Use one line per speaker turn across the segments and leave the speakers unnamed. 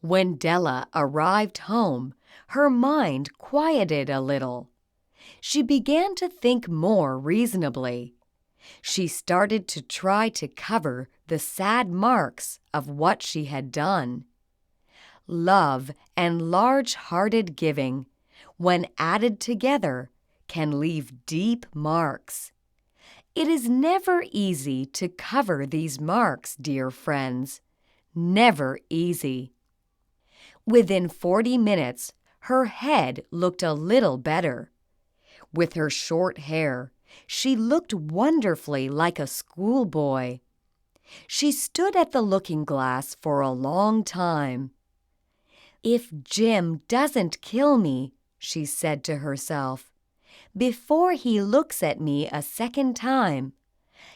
When Della arrived home, her mind quieted a little. She began to think more reasonably. She started to try to cover the sad marks of what she had done. Love and large-hearted giving, when added together, can leave deep marks. It is never easy to cover these marks, dear friends. Never easy. Within 40 minutes, her head looked a little better. With her short hair, she looked wonderfully like a schoolboy. She stood at the looking-glass for a long time. "If Jim doesn't kill me," she said to herself, "before he looks at me a second time,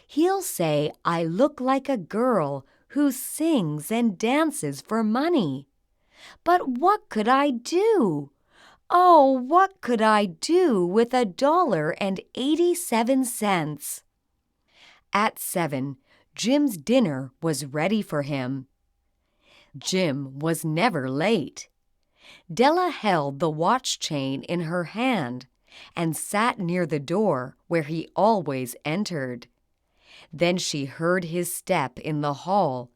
he'll say I look like a girl who sings and dances for money. But what could I do? Oh, what could I do with $1.87? At 7, Jim's dinner was ready for him. Jim was never late. Della held the watch chain in her hand and sat near the door where he always entered. Then she heard his step in the hall,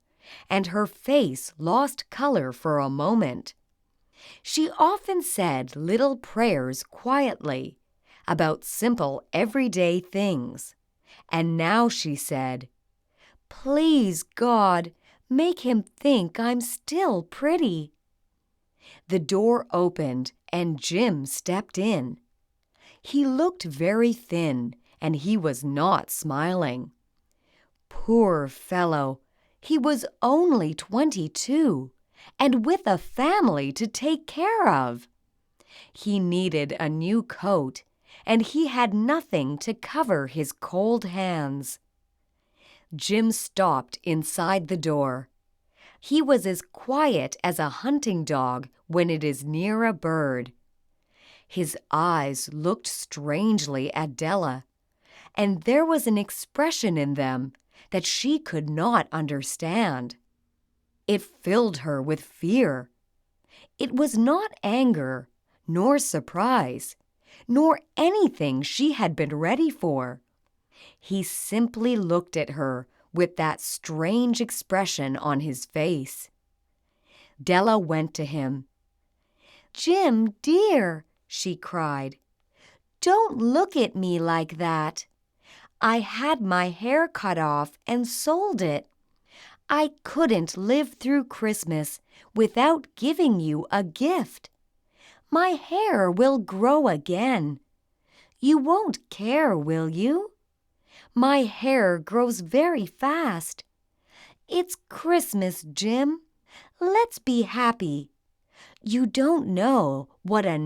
and her face lost color for a moment. She often said little prayers quietly about simple everyday things, and now she said, "Please, God, make him think I'm still pretty." The door opened and Jim stepped in. He looked very thin and he was not smiling. Poor fellow, he was only 22 and with a family to take care of. He needed a new coat and he had nothing to cover his cold hands. Jim stopped inside the door. He was as quiet as a hunting dog when it is near a bird. His eyes looked strangely at Della, and there was an expression in them that she could not understand. It filled her with fear. It was not anger, nor surprise, nor anything she had been ready for. He simply looked at her with that strange expression on his face. Della went to him. "Jim, dear," she cried, "don't look at me like that. I had my hair cut off and sold it. I couldn't live through Christmas without giving you a gift. My hair will grow again. You won't care, will you? My hair grows very fast. It's Christmas, Jim. Let's be happy. You don't know what a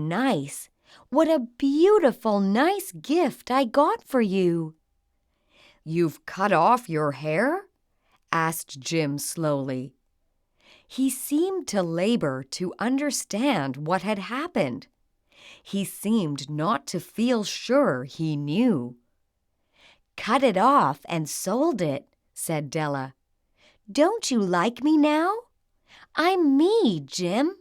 beautiful, nice gift I got for you." "You've cut off your hair?" asked Jim slowly. He seemed to labor to understand what had happened. He seemed not to feel sure he knew. "Cut it off and sold it," said Della. "Don't you like me now? I'm me, Jim.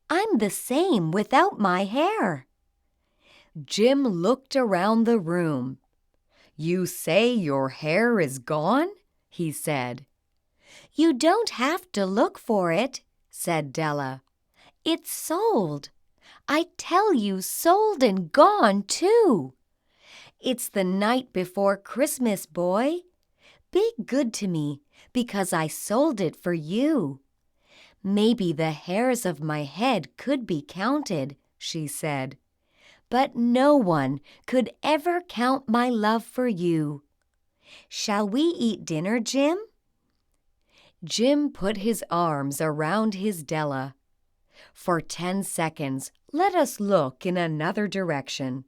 I'm the same without my hair." Jim looked around the room. "You say your hair is gone?" he said. "You don't have to look for it," said Della. "It's sold. I tell you, sold and gone, too. It's the night before Christmas, boy. Be good to me because I sold it for you. Maybe the hairs of my head could be counted," she said, "but no one could ever count my love for you. Shall we eat dinner, Jim?" Jim put his arms around his Della. For 10 seconds, let us look in another direction.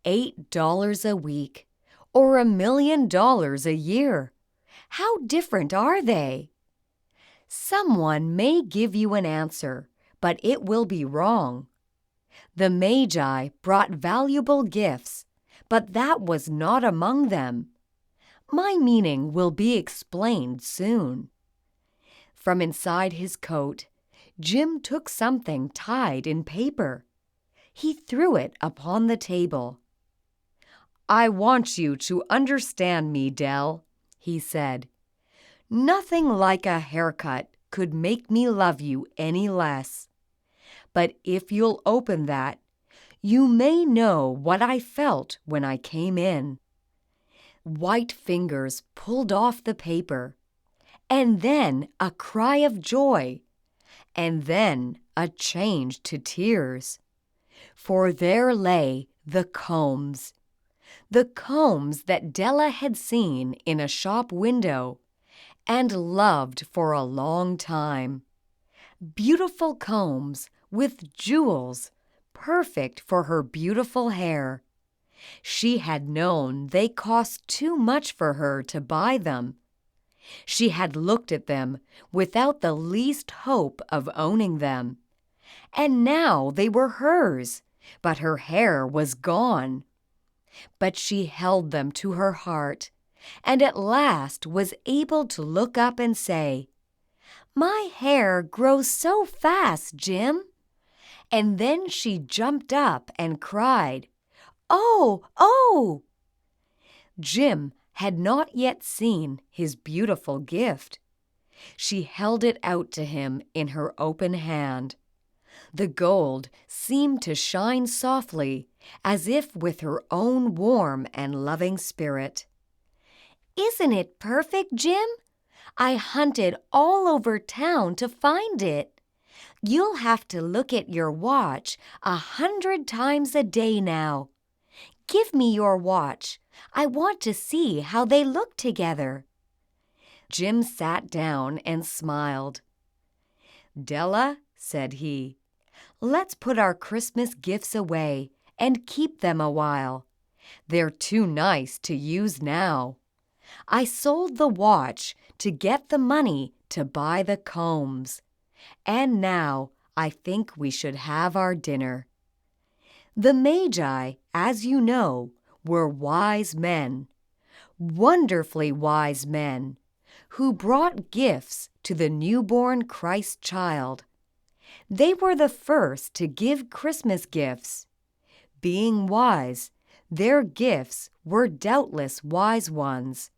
$8 a week, or $1,000,000 a year. How different are they? Someone may give you an answer, but it will be wrong. The Magi brought valuable gifts, but that was not among them. My meaning will be explained soon. From inside his coat, Jim took something tied in paper. He threw it upon the table. "I want you to understand me, Dell," he said. "Nothing like a haircut could make me love you any less. But if you'll open that, you may know what I felt when I came in." White fingers pulled off the paper, and then a cry of joy, and then a change to tears. For there lay the combs that Della had seen in a shop window and loved for a long time. Beautiful combs with jewels, perfect for her beautiful hair. She had known they cost too much for her to buy them. She had looked at them without the least hope of owning them. And now they were hers, but her hair was gone. But she held them to her heart, and at last was able to look up and say, "My hair grows so fast, Jim." And then she jumped up and cried, "Oh, oh!" Jim had not yet seen his beautiful gift. She held it out to him in her open hand. The gold seemed to shine softly, as if with her own warm and loving spirit. "Isn't it perfect, Jim? I hunted all over town to find it. You'll have to look at your watch 100 times a day now. Give me your watch. I want to see how they look together." Jim sat down and smiled. "Della," said he, "let's put our Christmas gifts away and keep them a while. They're too nice to use now. I sold the watch to get the money to buy the combs. And now I think we should have our dinner." The Magi, as you know, were wise men, wonderfully wise men, who brought gifts to the newborn Christ child. They were the first to give Christmas gifts. Being wise, their gifts were doubtless wise ones.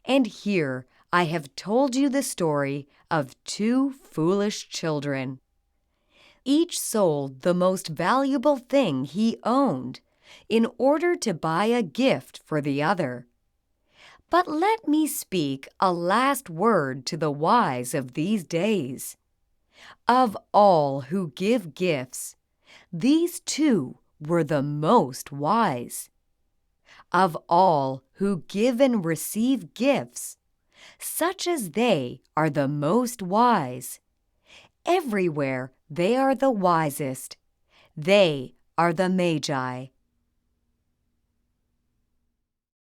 And here I have told you the story of two foolish children. Each sold the most valuable thing he owned in order to buy a gift for the other. But let me speak a last word to the wise of these days. Of all who give gifts, these two were the most wise. Of all who give and receive gifts, such as they are the most wise. Everywhere they are the wisest. They are the Magi.